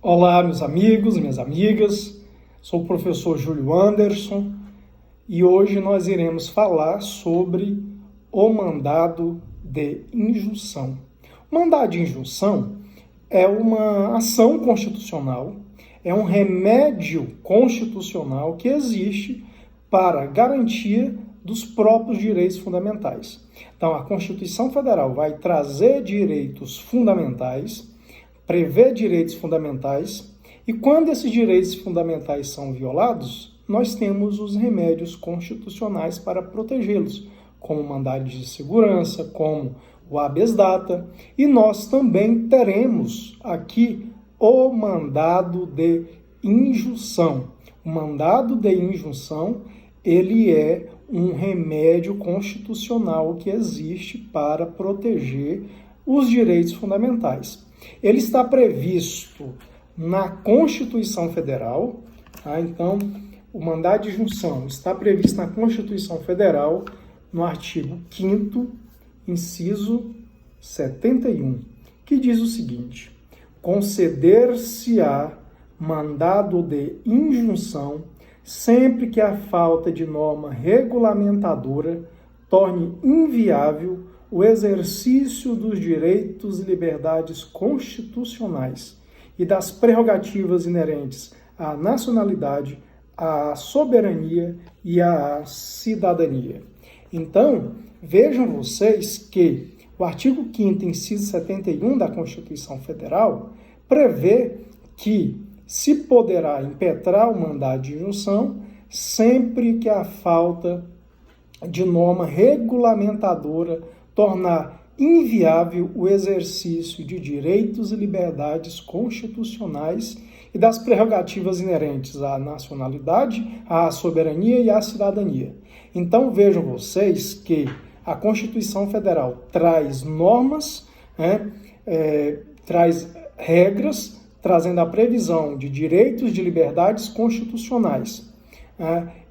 Olá, meus amigos, minhas amigas. Sou o professor Júlio Anderson e hoje nós iremos falar sobre o mandado de injunção. O mandado de injunção é uma ação constitucional, é um remédio constitucional que existe para garantia dos próprios direitos fundamentais. Então, a Constituição Federal vai trazer direitos fundamentais, prever direitos fundamentais, e quando esses direitos fundamentais são violados, nós temos os remédios constitucionais para protegê-los, como mandados de segurança, como o habeas data, e nós também teremos aqui o mandado de injunção. O mandado de injunção, ele é um remédio constitucional que existe para proteger os direitos fundamentais. Ele está previsto na Constituição Federal, tá? Então, o mandado de injunção está previsto na Constituição Federal, no artigo 5º, inciso 71, que diz o seguinte: conceder-se-á mandado de injunção sempre que a falta de norma regulamentadora torne inviável o exercício dos direitos e liberdades constitucionais e das prerrogativas inerentes à nacionalidade, à soberania e à cidadania. Então, vejam vocês que o artigo 5º, inciso 71 da Constituição Federal prevê que se poderá impetrar o mandado de injunção sempre que a falta de norma regulamentadora tornar inviável o exercício de direitos e liberdades constitucionais e das prerrogativas inerentes à nacionalidade, à soberania e à cidadania. Então vejam vocês que a Constituição Federal traz normas, traz regras, trazendo a previsão de direitos e liberdades constitucionais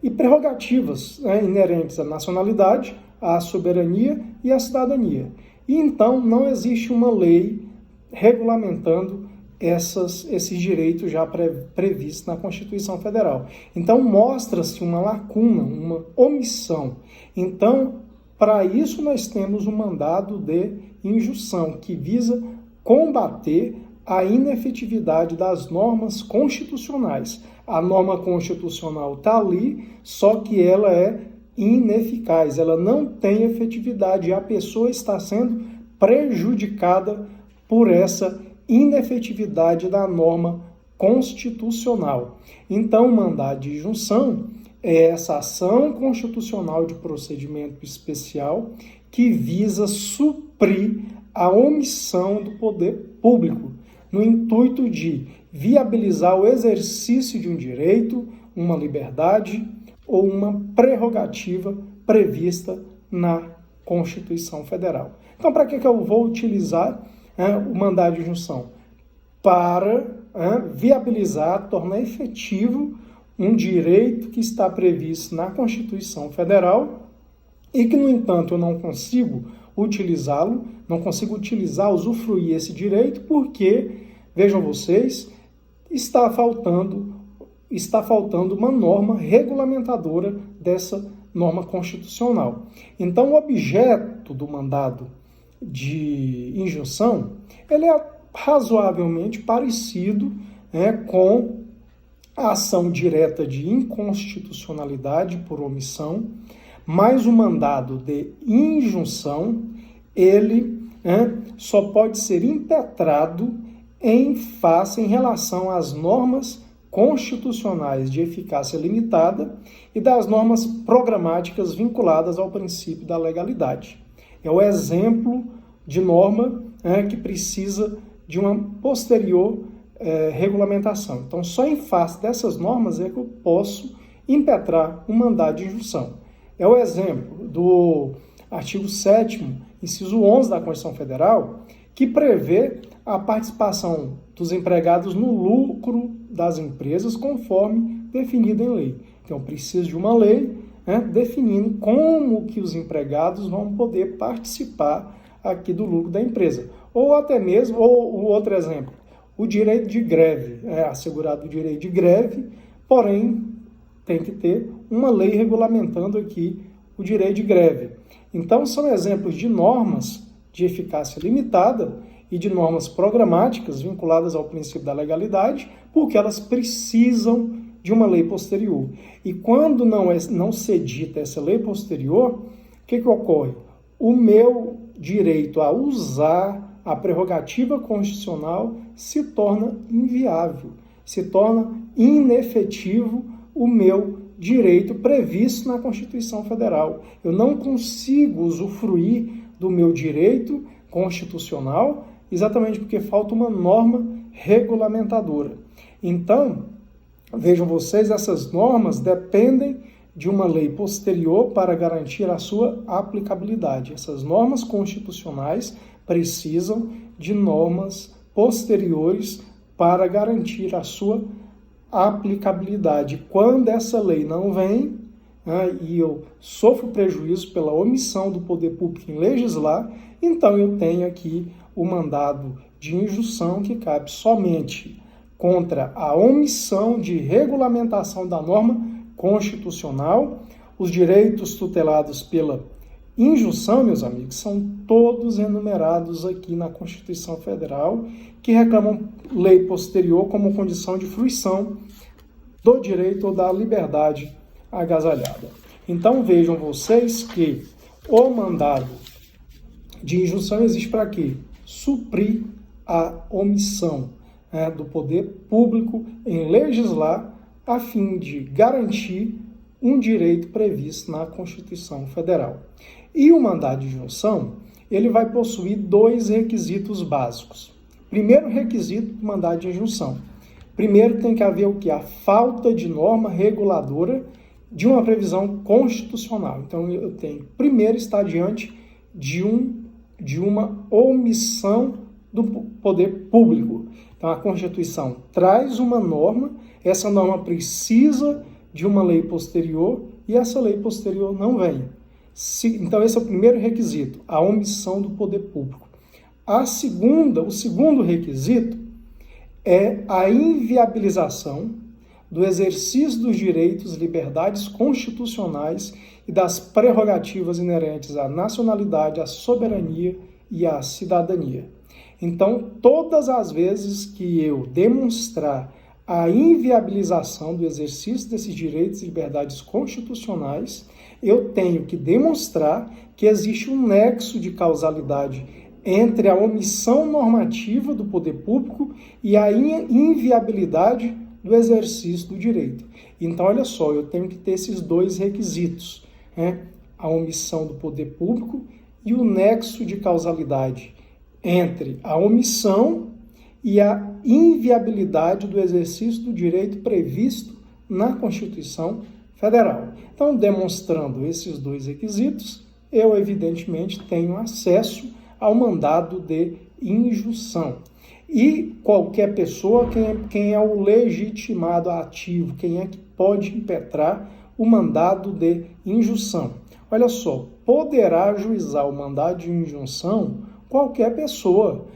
e prerrogativas inerentes à nacionalidade, à soberania e à cidadania. E então não existe uma lei regulamentando esses direitos já previstos na Constituição Federal. Então mostra-se uma lacuna, uma omissão. Então, para isso nós temos o mandado de injunção, que visa combater a inefetividade das normas constitucionais. A norma constitucional está ali, só que ela é ineficaz, ela não tem efetividade e a pessoa está sendo prejudicada por essa inefetividade da norma constitucional. Então, o mandado de injunção é essa ação constitucional de procedimento especial que visa suprir a omissão do poder público, no intuito de viabilizar o exercício de um direito, uma liberdade ou uma prerrogativa prevista na Constituição Federal. Então, para que eu vou utilizar o mandado de injunção? Para viabilizar, tornar efetivo um direito que está previsto na Constituição Federal e que, no entanto, eu não consigo utilizá-lo, não consigo utilizar, usufruir esse direito, porque, vejam vocês, está faltando uma norma regulamentadora dessa norma constitucional. Então, o objeto do mandado de injunção, ele é razoavelmente parecido com a ação direta de inconstitucionalidade por omissão, mas o mandado de injunção, ele só pode ser impetrado em relação às normas constitucionais de eficácia limitada e das normas programáticas vinculadas ao princípio da legalidade. É o exemplo de norma que precisa de uma posterior regulamentação. Então, só em face dessas normas é que eu posso impetrar um mandado de injunção. É o exemplo do artigo 7º, inciso 11 da Constituição Federal, que prevê a participação dos empregados no lucro das empresas conforme definido em lei. Então, preciso de uma lei definindo como que os empregados vão poder participar aqui do lucro da empresa. Ou até mesmo, ou o outro exemplo, o direito de greve, é assegurado o direito de greve, porém tem que ter uma lei regulamentando aqui o direito de greve. Então, são exemplos de normas de eficácia limitada e de normas programáticas vinculadas ao princípio da legalidade, porque elas precisam de uma lei posterior. E quando não se edita essa lei posterior, o que ocorre? O meu direito a usar a prerrogativa constitucional se torna inviável, se torna inefetivo o meu direito previsto na Constituição Federal. Eu não consigo usufruir do meu direito constitucional exatamente porque falta uma norma regulamentadora. Então, vejam vocês, essas normas dependem de uma lei posterior para garantir a sua aplicabilidade. Essas normas constitucionais precisam de normas posteriores para garantir a sua aplicabilidade. Quando essa lei não vem, e eu sofro prejuízo pela omissão do poder público em legislar, então eu tenho aqui o mandado de injunção que cabe somente contra a omissão de regulamentação da norma constitucional. Os direitos tutelados pela injunção, meus amigos, são todos enumerados aqui na Constituição Federal, que reclamam lei posterior como condição de fruição do direito ou da liberdade agasalhada. Então vejam vocês que o mandado de injunção existe para quê? Suprir a omissão do poder público em legislar a fim de garantir um direito previsto na Constituição Federal. E o mandado de injunção, ele vai possuir dois requisitos básicos. Primeiro requisito do mandado de injunção. Primeiro tem que haver o que? A falta de norma reguladora de uma previsão constitucional. Então eu tenho que primeiro estar diante de uma omissão do poder público. Então a Constituição traz uma norma, essa norma precisa de uma lei posterior e essa lei posterior não vem. Então esse é o primeiro requisito, a omissão do poder público. O segundo requisito é a inviabilização do exercício dos direitos e liberdades constitucionais e das prerrogativas inerentes à nacionalidade, à soberania e à cidadania. Então, todas as vezes que eu demonstrar a inviabilização do exercício desses direitos e liberdades constitucionais, eu tenho que demonstrar que existe um nexo de causalidade entre a omissão normativa do poder público e a inviabilidade do exercício do direito. Então, olha só, eu tenho que ter esses dois requisitos, a omissão do poder público e o nexo de causalidade entre a omissão e a inviabilidade do exercício do direito previsto na Constituição Federal. Então, demonstrando esses dois requisitos, eu, evidentemente, tenho acesso ao mandado de injunção. E qualquer pessoa, quem é o legitimado ativo, quem é que pode impetrar o mandado de injunção? Olha só, poderá ajuizar o mandado de injunção qualquer pessoa.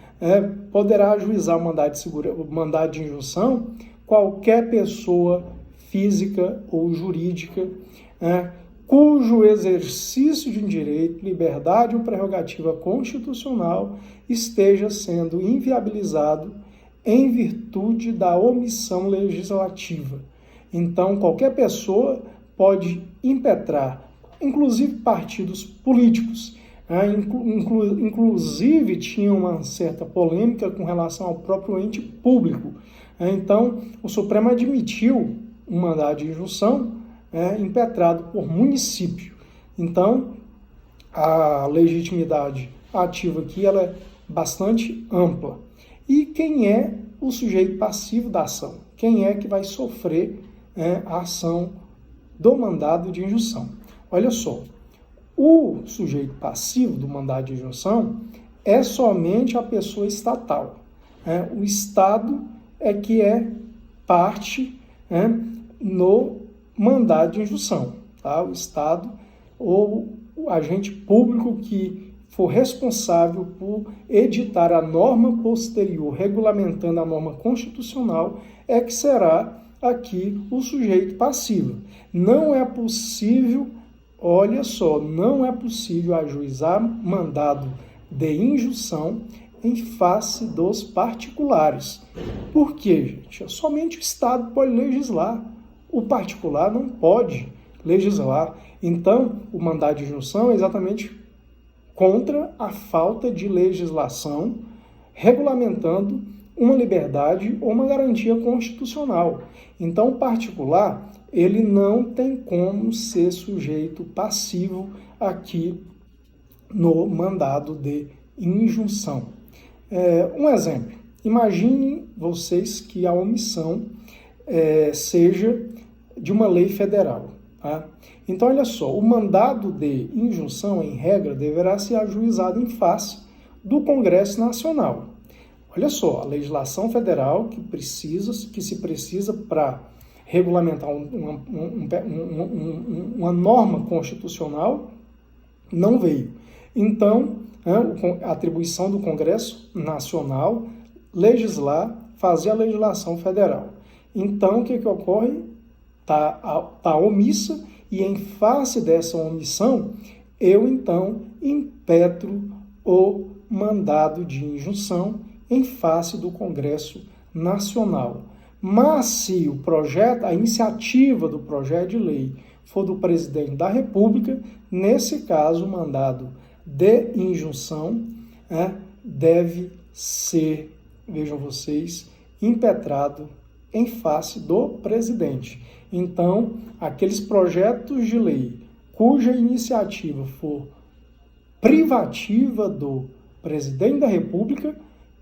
Poderá ajuizar o mandado de injunção qualquer pessoa física ou jurídica, cujo exercício de um direito, liberdade ou prerrogativa constitucional esteja sendo inviabilizado em virtude da omissão legislativa. Então, qualquer pessoa pode impetrar, inclusive partidos políticos. Inclusive, tinha uma certa polêmica com relação ao próprio ente público. Então, o Supremo admitiu um mandado de injunção impetrado por município. Então, a legitimidade ativa aqui ela é bastante ampla. E quem é o sujeito passivo da ação? Quem é que vai sofrer a ação do mandado de injunção? Olha só, o sujeito passivo do mandado de injunção é somente a pessoa estatal. O Estado é que é parte no mandado de injunção. Tá? O Estado ou o agente público que for responsável por editar a norma posterior regulamentando a norma constitucional é que será aqui o sujeito passivo. Não é possível, olha só, não é possível ajuizar mandado de injunção em face dos particulares. Por quê, gente? Somente o Estado pode legislar. O particular não pode legislar. Então, o mandado de injunção é exatamente contra a falta de legislação regulamentando uma liberdade ou uma garantia constitucional. Então, o particular, ele não tem como ser sujeito passivo aqui no mandado de injunção. Um exemplo, imagine vocês que a omissão seja de uma lei federal. Tá? Então, olha só, o mandado de injunção, em regra, deverá ser ajuizado em face do Congresso Nacional. Olha só, a legislação federal que se precisa para regulamentar uma norma constitucional não veio. Então, a atribuição do Congresso Nacional legislar, fazer a legislação federal. Então, o que ocorre? Tá omissa, e em face dessa omissão, eu então impetro o mandado de injunção em face do Congresso Nacional. Mas se a iniciativa do projeto de lei for do presidente da República, nesse caso o mandado de injunção deve ser, vejam vocês, impetrado em face do presidente. Então, aqueles projetos de lei cuja iniciativa for privativa do presidente da República,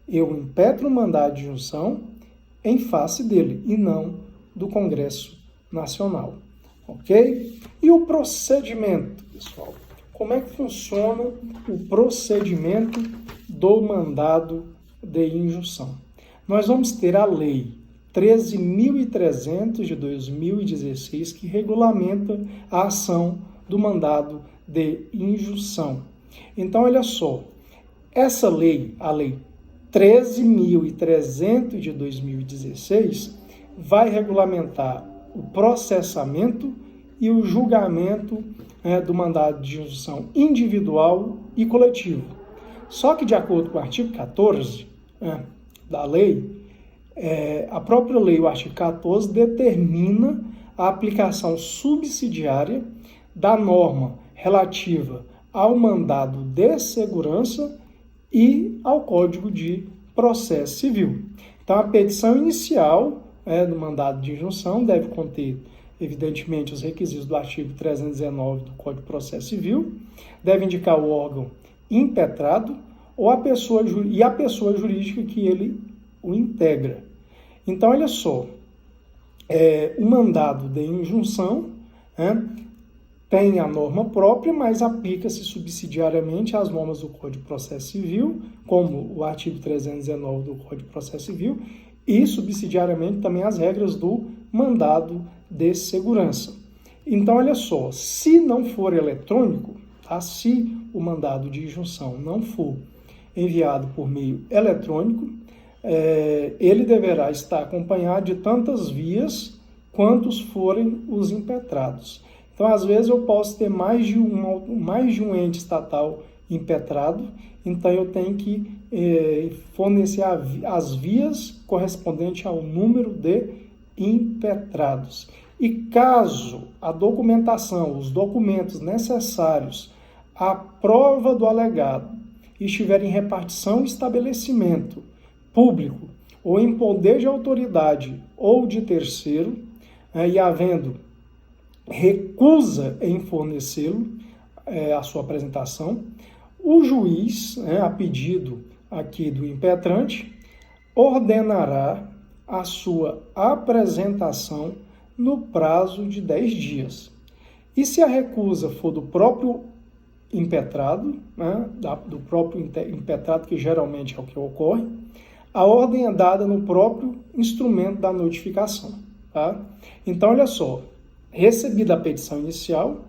eu impetro o mandado de injunção em face dele e não do Congresso Nacional. Ok? E o procedimento, pessoal? Como é que funciona o procedimento do mandado de injunção? Nós vamos ter a lei 13.300 de 2016, que regulamenta a ação do mandado de injunção. Então, olha só, essa lei, a lei 13.300 de 2016, vai regulamentar o processamento e o julgamento do mandado de injunção individual e coletivo. Só que, de acordo com o artigo 14 da lei, a própria lei, o artigo 14, determina a aplicação subsidiária da norma relativa ao mandado de segurança e ao Código de Processo Civil. Então, a petição inicial do mandado de injunção deve conter, evidentemente, os requisitos do artigo 319 do Código de Processo Civil, deve indicar o órgão impetrado ou a pessoa jurídica que ele o integra. Então, olha só, o mandado de injunção tem a norma própria, mas aplica-se subsidiariamente às normas do Código de Processo Civil, como o artigo 319 do Código de Processo Civil, e subsidiariamente também as regras do mandado de segurança. Então, olha só, se não for eletrônico, se o mandado de injunção não for enviado por meio eletrônico, ele deverá estar acompanhado de tantas vias quantos forem os impetrados. Então, às vezes, eu posso ter mais de um ente estatal impetrado, então eu tenho que fornecer as vias correspondentes ao número de impetrados. E caso a documentação, os documentos necessários à prova do alegado estiver em repartição e estabelecimento público ou em poder de autoridade ou de terceiro, e havendo recusa em fornecê-lo, a sua apresentação, o juiz, a pedido aqui do impetrante, ordenará a sua apresentação no prazo de 10 dias. E se a recusa for do próprio impetrado, do próprio impetrado, que geralmente é o que ocorre, a ordem é dada no próprio instrumento da notificação. Tá? Então, olha só, recebida a petição inicial,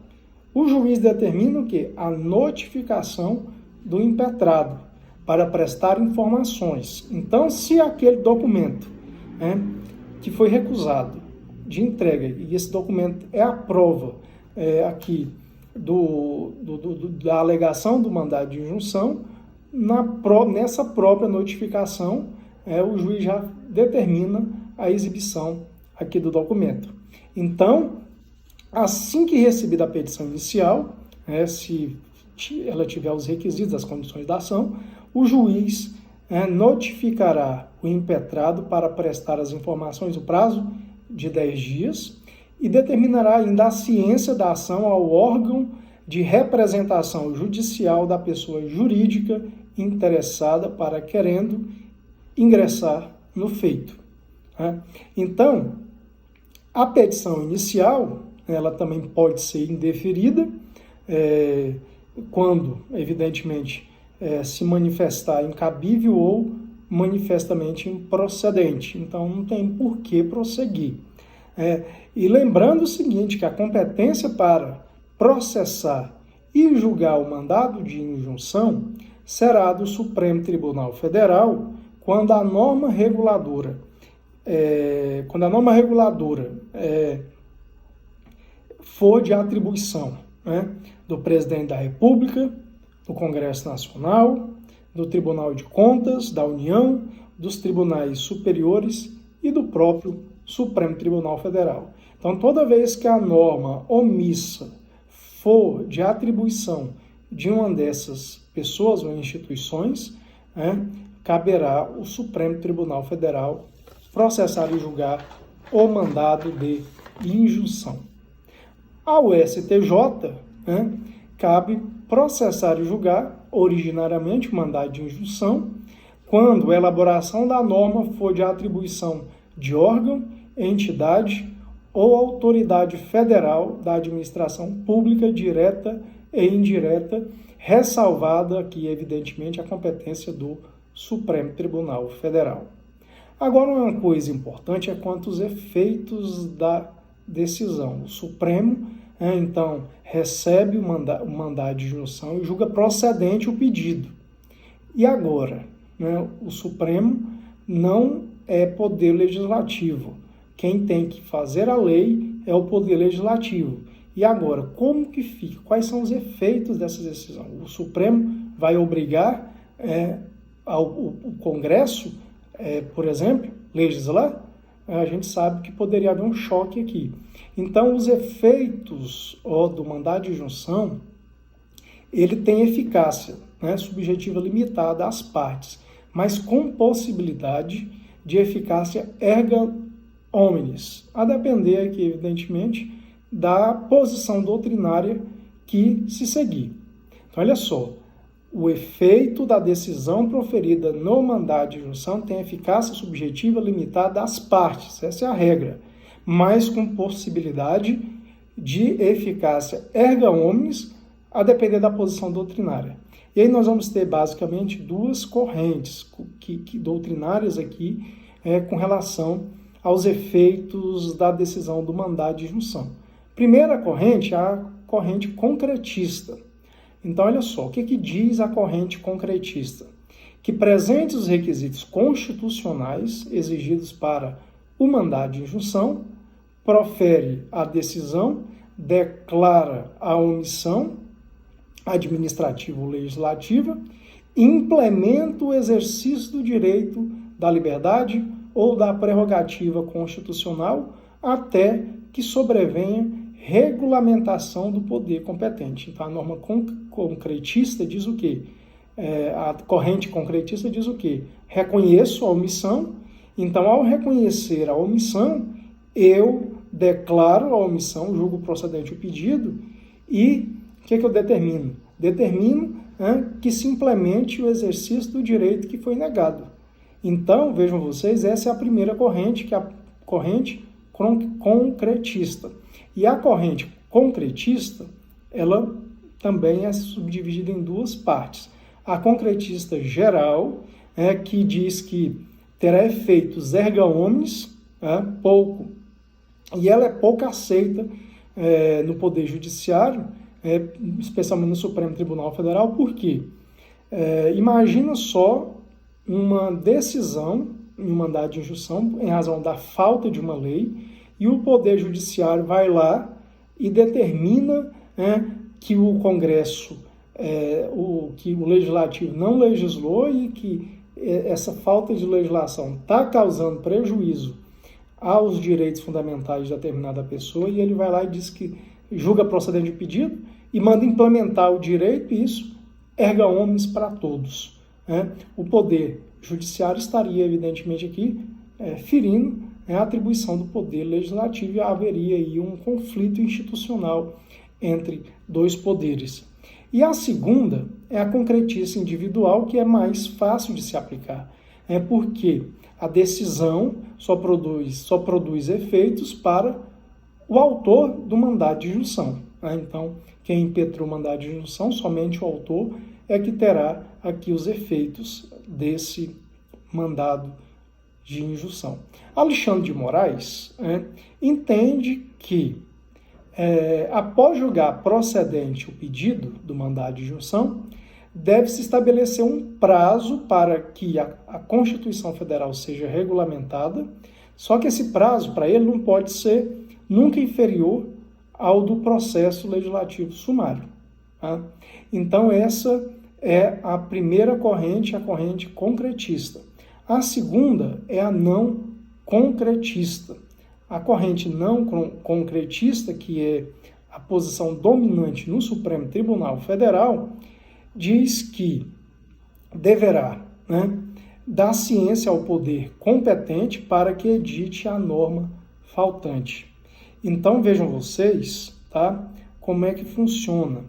o juiz determina o quê? A notificação do impetrado para prestar informações. Então, se aquele documento que foi recusado de entrega, e esse documento é a prova aqui da alegação do mandado de injunção, nessa própria notificação, o juiz já determina a exibição aqui do documento. Então, assim que recebida a petição inicial, se ela tiver os requisitos, as condições da ação, o juiz notificará o impetrado para prestar as informações no prazo de 10 dias e determinará ainda a ciência da ação ao órgão de representação judicial da pessoa jurídica interessada para querendo ingressar no feito. Então, a petição inicial, ela também pode ser indeferida, quando, evidentemente, se manifestar incabível ou manifestamente improcedente. Então, não tem por que prosseguir. E lembrando o seguinte, que a competência para processar e julgar o mandado de injunção será do Supremo Tribunal Federal quando a norma reguladora for de atribuição do Presidente da República, do Congresso Nacional, do Tribunal de Contas da União, dos tribunais superiores e do próprio Supremo Tribunal Federal. Então, toda vez que a norma omissa for de atribuição de uma dessas pessoas ou instituições, caberá o Supremo Tribunal Federal processar e julgar o mandado de injunção. Ao STJ, cabe processar e julgar originariamente o mandado de injunção quando a elaboração da norma for de atribuição de órgão, entidade ou autoridade federal da administração pública direta e indireta, ressalvada aqui, evidentemente, a competência do Supremo Tribunal Federal. Agora, uma coisa importante é quanto aos efeitos da decisão. O Supremo, então, recebe o mandado de injunção e julga procedente o pedido. E agora, o Supremo não é poder legislativo. Quem tem que fazer a lei é o poder legislativo. E agora, como que fica? Quais são os efeitos dessa decisão? O Supremo vai obrigar o Congresso, por exemplo, legislar? A gente sabe que poderia haver um choque aqui. Então, os efeitos do mandado de injunção, ele tem eficácia subjetiva limitada às partes, mas com possibilidade de eficácia erga omnes, a depender aqui, evidentemente, da posição doutrinária que se seguir. Então, olha só, o efeito da decisão proferida no mandado de injunção tem eficácia subjetiva limitada às partes, essa é a regra, mas com possibilidade de eficácia erga omnes, a depender da posição doutrinária. E aí nós vamos ter basicamente duas correntes doutrinárias aqui com relação aos efeitos da decisão do mandado de injunção. Primeira corrente é a corrente concretista. Então, olha só, o que diz a corrente concretista? Que presentes os requisitos constitucionais exigidos para o mandado de injunção, profere a decisão, declara a omissão administrativa ou legislativa, implementa o exercício do direito da liberdade ou da prerrogativa constitucional até que sobrevenha regulamentação do poder competente. Então, a norma concretista diz o quê? A corrente concretista diz o quê? Reconheço a omissão, então, ao reconhecer a omissão, eu declaro a omissão, julgo procedente o pedido e o que eu determino? Determino que se implemente o exercício do direito que foi negado. Então, vejam vocês, essa é a primeira corrente, que é a corrente concretista. E a corrente concretista, ela também é subdividida em duas partes. A concretista geral, que diz que terá efeitos erga omnes, pouco, e ela é pouco aceita no Poder Judiciário, especialmente no Supremo Tribunal Federal. Por quê? Imagina só uma decisão em um mandado de injunção em razão da falta de uma lei e o Poder Judiciário vai lá e determina que o Congresso, que o Legislativo não legislou e que essa falta de legislação está causando prejuízo aos direitos fundamentais de determinada pessoa, e ele vai lá e diz que julga procedente o pedido e manda implementar o direito, e isso erga omnes para todos. O Poder Judiciário estaria, evidentemente, aqui ferindo a atribuição do Poder Legislativo, e haveria aí um conflito institucional entre dois poderes. E a segunda é a concretice individual, que é mais fácil de se aplicar, porque a decisão só produz efeitos para o autor do mandado de injunção. Então, quem impetrou o mandado de injunção, somente o autor é que terá aqui os efeitos desse mandado de injunção. Alexandre de Moraes entende que, após julgar procedente o pedido do mandado de injunção, deve-se estabelecer um prazo para que a Constituição Federal seja regulamentada, só que esse prazo, para ele, não pode ser nunca inferior ao do processo legislativo sumário. Então, essa é a primeira corrente, a corrente concretista. A segunda é a não concretista. A corrente não concretista, que é a posição dominante no Supremo Tribunal Federal, diz que deverá dar ciência ao poder competente para que edite a norma faltante. Então, vejam vocês, como é que funciona.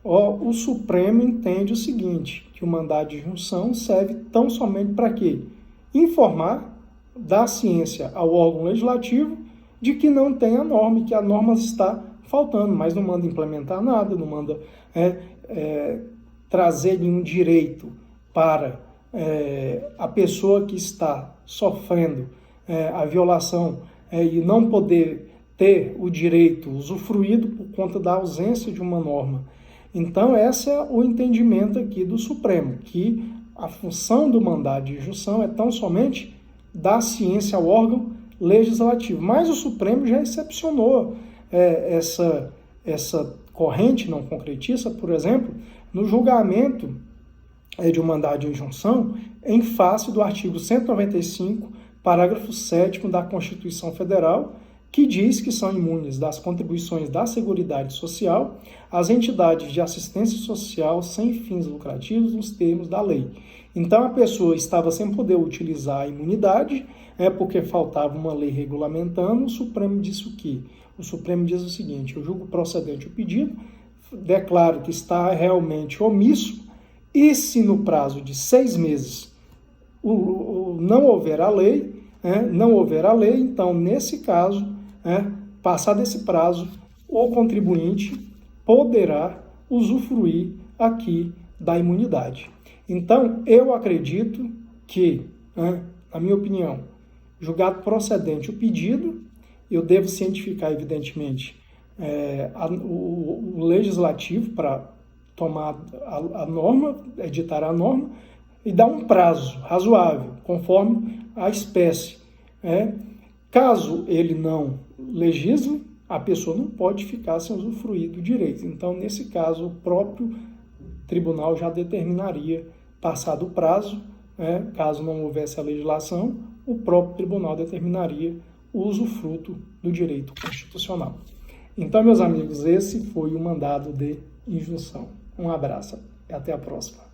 O Supremo entende o seguinte, que o mandado de injunção serve tão somente para quê? Informar, dar ciência ao órgão legislativo de que não tem a norma e que a norma está faltando, mas não manda implementar nada, não manda trazer nenhum direito para a pessoa que está sofrendo a violação e não poder ter o direito usufruído por conta da ausência de uma norma. Então, esse é o entendimento aqui do Supremo, que a função do mandado de injunção é tão somente dar ciência ao órgão legislativo. Mas o Supremo já excepcionou essa corrente não concretista, por exemplo, no julgamento de um mandado de injunção em face do artigo 195, parágrafo 7º da Constituição Federal, que diz que são imunes das contribuições da Seguridade Social as entidades de assistência social sem fins lucrativos nos termos da lei. Então, a pessoa estava sem poder utilizar a imunidade, porque faltava uma lei regulamentando. O Supremo disse o quê? O Supremo diz o seguinte: eu julgo procedente o pedido, declaro que está realmente omisso, e se no prazo de 6 meses não houver a lei, então, nesse caso, passado esse prazo, o contribuinte poderá usufruir aqui da imunidade. Então, eu acredito que, na minha opinião, julgado procedente o pedido, eu devo cientificar, evidentemente, o legislativo para tomar a norma, editar a norma, e dar um prazo razoável, conforme a espécie. Caso ele não legisle, a pessoa não pode ficar sem usufruir do direito. Então, nesse caso, o próprio tribunal já determinaria, passado o prazo, caso não houvesse a legislação, o próprio tribunal determinaria o usufruto do direito constitucional. Então, meus amigos, esse foi o mandado de injunção. Um abraço e até a próxima.